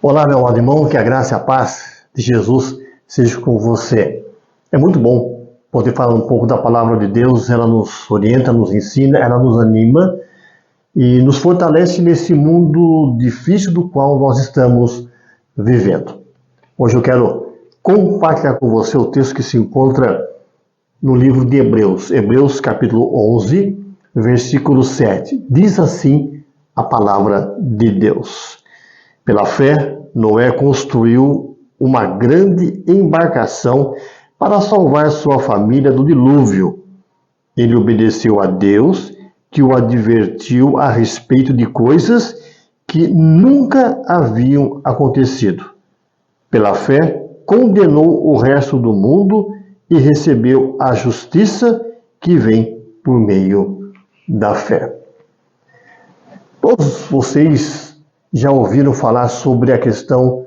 Olá, meu amado irmão, que a graça e a paz de Jesus seja com você. É muito bom poder falar um pouco da palavra de Deus, ela nos orienta, nos ensina, ela nos anima e nos fortalece nesse mundo difícil do qual nós estamos vivendo. Hoje eu quero compartilhar com você o texto que se encontra no livro de Hebreus, Hebreus capítulo 11, versículo 7. Diz assim a palavra de Deus. Pela fé, Noé construiu uma grande embarcação para salvar sua família do dilúvio. Ele obedeceu a Deus, que o advertiu a respeito de coisas que nunca haviam acontecido. Pela fé, condenou o resto do mundo e recebeu a justiça que vem por meio da fé. Todos vocês já ouviram falar sobre a questão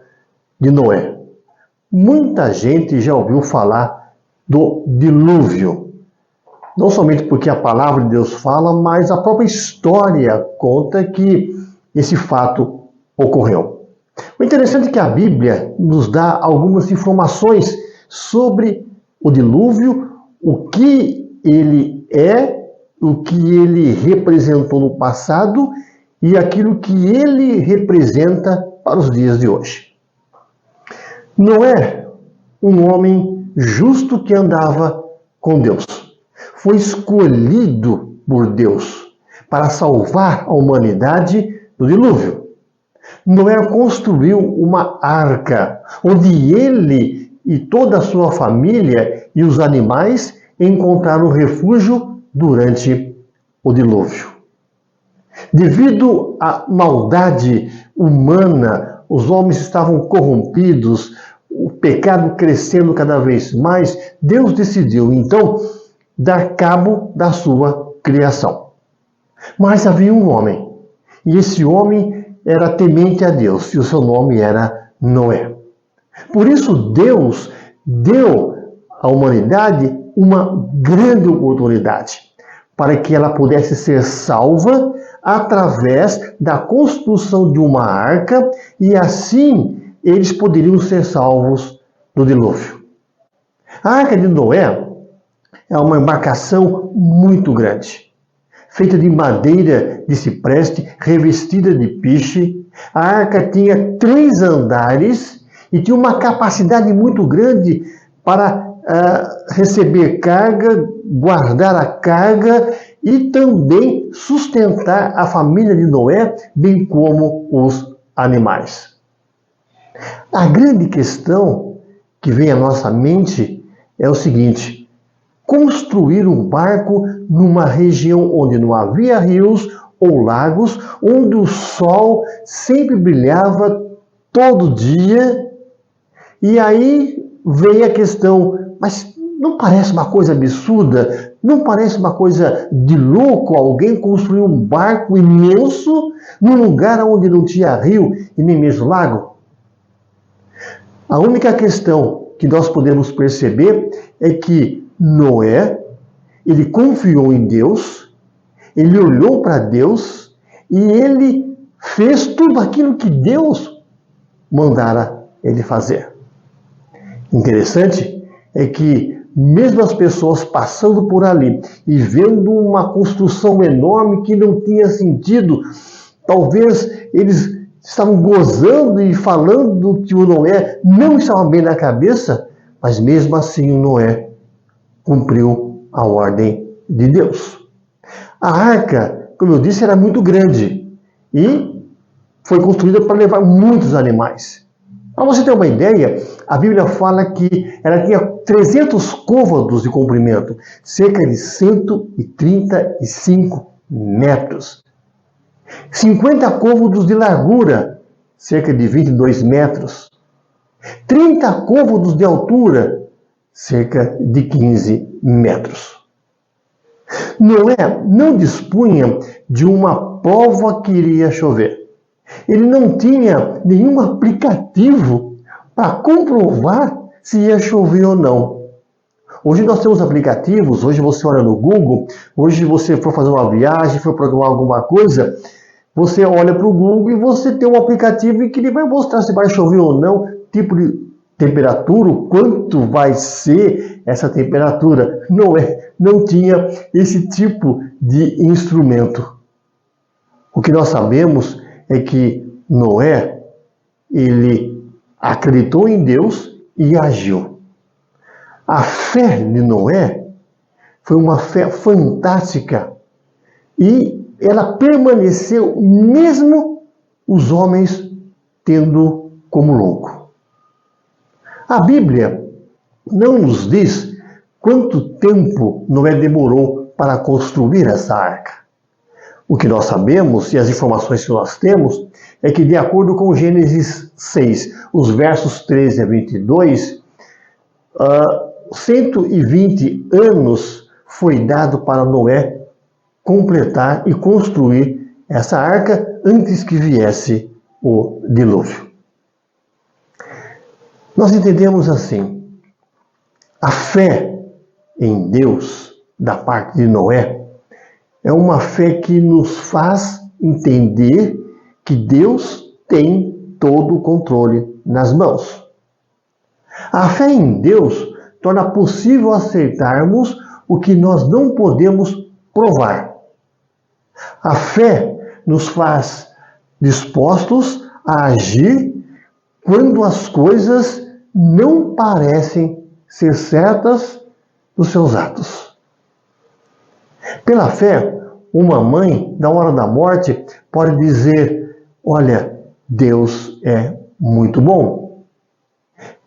de Noé. Muita gente já ouviu falar do dilúvio. Não somente porque a palavra de Deus fala, mas a própria história conta que esse fato ocorreu. O interessante é que a Bíblia nos dá algumas informações sobre o dilúvio, o que ele é, o que ele representou no passado e aquilo que ele representa para os dias de hoje. Noé, um homem justo que andava com Deus, foi escolhido por Deus para salvar a humanidade do dilúvio. Noé construiu uma arca, onde ele e toda a sua família e os animais encontraram refúgio durante o dilúvio. Devido à maldade humana, os homens estavam corrompidos, o pecado crescendo cada vez mais, Deus decidiu então dar cabo da sua criação. Mas havia um homem, e esse homem era temente a Deus, e o seu nome era Noé. Por isso Deus deu à humanidade uma grande oportunidade para que ela pudesse ser salva através da construção de uma arca e assim eles poderiam ser salvos do dilúvio. A arca de Noé é uma embarcação muito grande, feita de madeira de cipreste, revestida de piche. A arca tinha 3 andares e tinha uma capacidade muito grande para receber carga, guardar a carga e também sustentar a família de Noé, bem como os animais. A grande questão que vem à nossa mente é o seguinte: construir um barco numa região onde não havia rios ou lagos, onde o sol sempre brilhava todo dia. E aí vem a questão, mas não parece uma coisa absurda? Não parece uma coisa de louco alguém construir um barco imenso num lugar onde não tinha rio e nem mesmo lago? A única questão que nós podemos perceber é que Noé, ele confiou em Deus, ele olhou para Deus e ele fez tudo aquilo que Deus mandara ele fazer. Interessante é que mesmo as pessoas passando por ali e vendo uma construção enorme que não tinha sentido, talvez eles estavam gozando e falando que o Noé não estava bem na cabeça, mas mesmo assim o Noé cumpriu a ordem de Deus. A arca, como eu disse, era muito grande e foi construída para levar muitos animais. Para você ter uma ideia, a Bíblia fala que ela tinha 300 côvados de comprimento, cerca de 135 metros. 50 côvados de largura, cerca de 22 metros. 30 côvados de altura, cerca de 15 metros. Noé não dispunha de uma prova que iria chover. Ele não tinha nenhum aplicativo para comprovar se ia chover ou não. Hoje nós temos aplicativos, hoje você olha no Google, hoje você for fazer uma viagem, for programar alguma coisa, Você olha para o Google e você tem um aplicativo em que ele vai mostrar se vai chover ou não, tipo de temperatura, o quanto vai ser essa temperatura. Não tinha esse tipo de instrumento. O que nós sabemos é que Noé, ele acreditou em Deus e agiu. A fé de Noé foi uma fé fantástica e ela permaneceu mesmo os homens tendo como louco. A Bíblia não nos diz quanto tempo Noé demorou para construir essa arca. O que nós sabemos e as informações que nós temos é que, de acordo com Gênesis 6, os versos 13 a 22, 120 anos foi dado para Noé completar e construir essa arca antes que viesse o dilúvio. Nós entendemos assim: a fé em Deus da parte de Noé é uma fé que nos faz entender que Deus tem todo o controle nas mãos. A fé em Deus torna possível aceitarmos o que nós não podemos provar. A fé nos faz dispostos a agir quando as coisas não parecem ser certas dos seus atos. Pela fé, uma mãe, na hora da morte, pode dizer: olha, Deus é muito bom.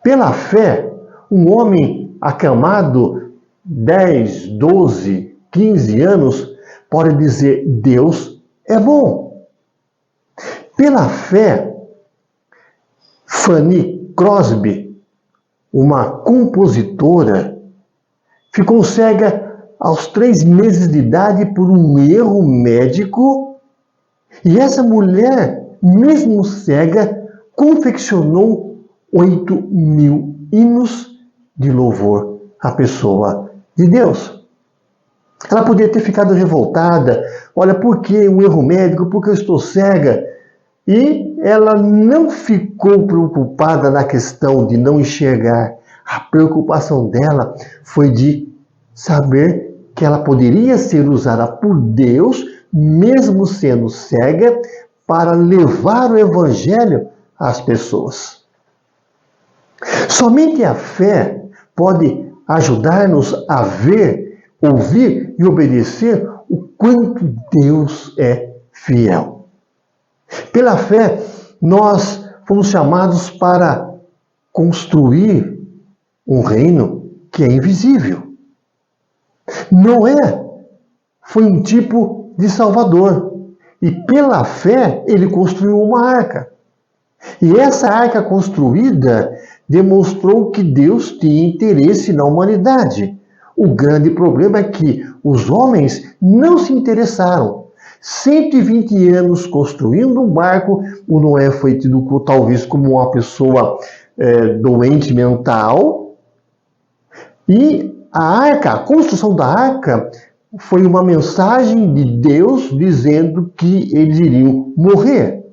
Pela fé, um homem acamado 10, 12, 15 anos pode dizer: Deus é bom. Pela fé, Fanny Crosby, uma compositora, ficou cega aos 3 meses de idade por um erro médico, e essa mulher, mesmo cega, confeccionou 8.000 hinos de louvor à pessoa de Deus. Ela poderia ter ficado revoltada: olha, por que um erro médico? Porque eu estou cega? E ela não ficou preocupada na questão de não enxergar. A preocupação dela foi de saber que ela poderia ser usada por Deus, mesmo sendo cega, para levar o Evangelho às pessoas. Somente a fé pode ajudar-nos a ver, ouvir e obedecer o quanto Deus é fiel. Pela fé, nós fomos chamados para construir um reino que é invisível. Noé foi um tipo de salvador e, pela fé, ele construiu uma arca. E essa arca construída demonstrou que Deus tinha interesse na humanidade. O grande problema é que os homens não se interessaram. 120 anos construindo um barco, o Noé foi tido talvez como uma pessoa doente mental. E a arca, a construção da arca, foi uma mensagem de Deus dizendo que eles iriam morrer.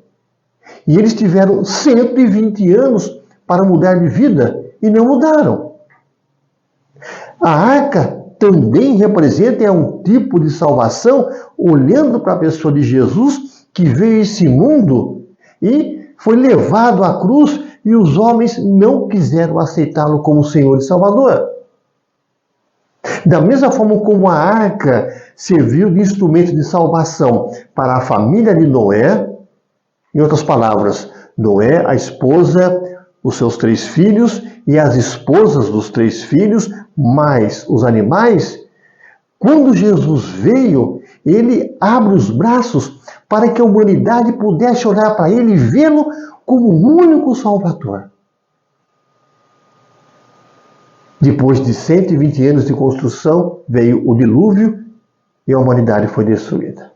E eles tiveram 120 anos para mudar de vida e não mudaram. A arca também representa um tipo de salvação, olhando para a pessoa de Jesus, que veio a esse mundo e foi levado à cruz, e os homens não quiseram aceitá-lo como Senhor e Salvador. Da mesma forma como a arca serviu de instrumento de salvação para a família de Noé, em outras palavras, Noé, a esposa, os seus 3 filhos e as esposas dos 3 filhos, mais os animais, quando Jesus veio, ele abre os braços para que a humanidade pudesse olhar para ele e vê-lo como o único Salvador. Depois de 120 anos de construção, veio o dilúvio e a humanidade foi destruída.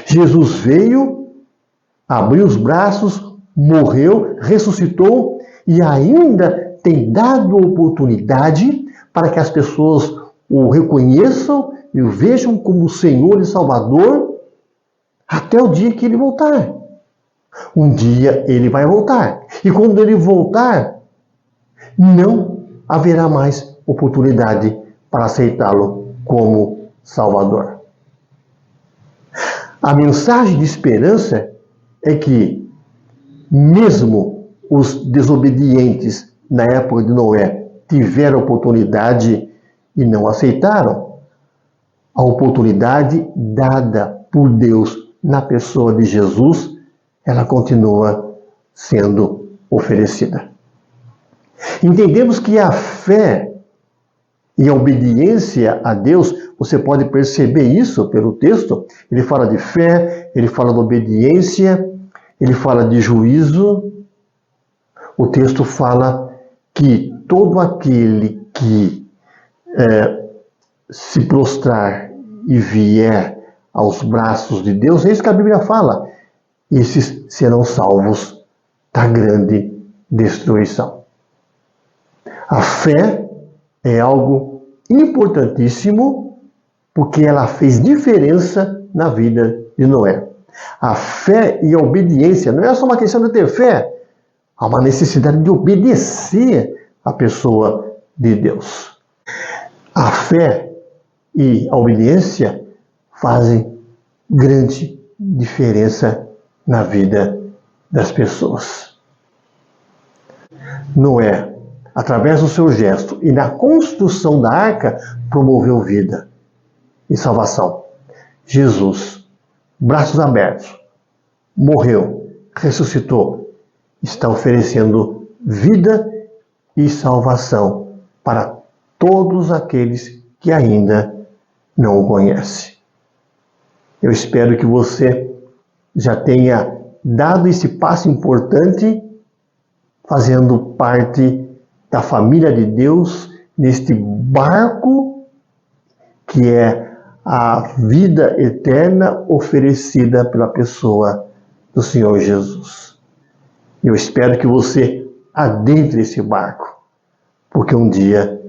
Jesus veio, abriu os braços, morreu, ressuscitou e ainda tem dado oportunidade para que as pessoas o reconheçam e o vejam como Senhor e Salvador, até o dia que ele voltar. Um dia ele vai voltar. E quando ele voltar, não haverá mais oportunidade para aceitá-lo como Salvador. A mensagem de esperança é que, mesmo os desobedientes na época de Noé tiveram oportunidade e não aceitaram, a oportunidade dada por Deus na pessoa de Jesus, ela continua sendo oferecida. Entendemos que a fé e a obediência a Deus, você pode perceber isso pelo texto, ele fala de fé, ele fala de obediência, ele fala de juízo. O texto fala que todo aquele que se prostrar e vier aos braços de Deus, é isso que a Bíblia fala, esses serão salvos da grande destruição. A fé é algo importantíssimo, porque ela fez diferença na vida de Noé. A fé e a obediência não é só uma questão de ter fé, há uma necessidade de obedecer a pessoa de Deus. A fé e a obediência fazem grande diferença na vida das pessoas. Noé, através do seu gesto e na construção da arca, promoveu vida e salvação. Jesus, braços abertos, morreu, ressuscitou, está oferecendo vida e salvação para todos aqueles que ainda não o conhecem. Eu espero que você já tenha dado esse passo importante, fazendo parte da família de Deus, neste barco que é a vida eterna oferecida pela pessoa do Senhor Jesus. Eu espero que você adentre esse barco, porque um dia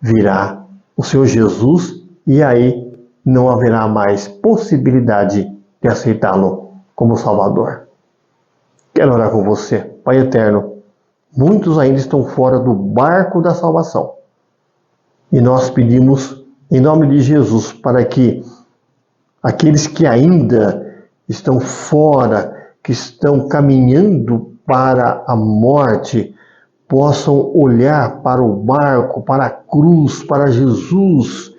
virá o Senhor Jesus e aí não haverá mais possibilidade de aceitá-lo como Salvador. Quero orar com você. Pai eterno, muitos ainda estão fora do barco da salvação. E nós pedimos, em nome de Jesus, para que aqueles que ainda estão fora, que estão caminhando para a morte, possam olhar para o barco, para a cruz, para Jesus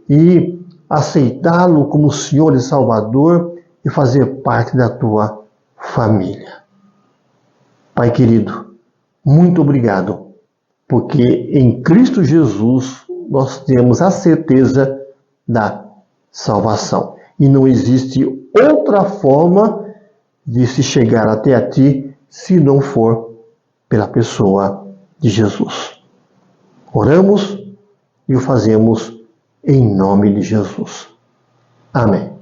e aceitá-lo como Senhor e Salvador e fazer parte da tua família. Pai querido, muito obrigado, porque em Cristo Jesus nós temos a certeza da salvação. E não existe outra forma de se chegar até a ti se não for pela pessoa de Jesus. Oramos e o fazemos em nome de Jesus. Amém.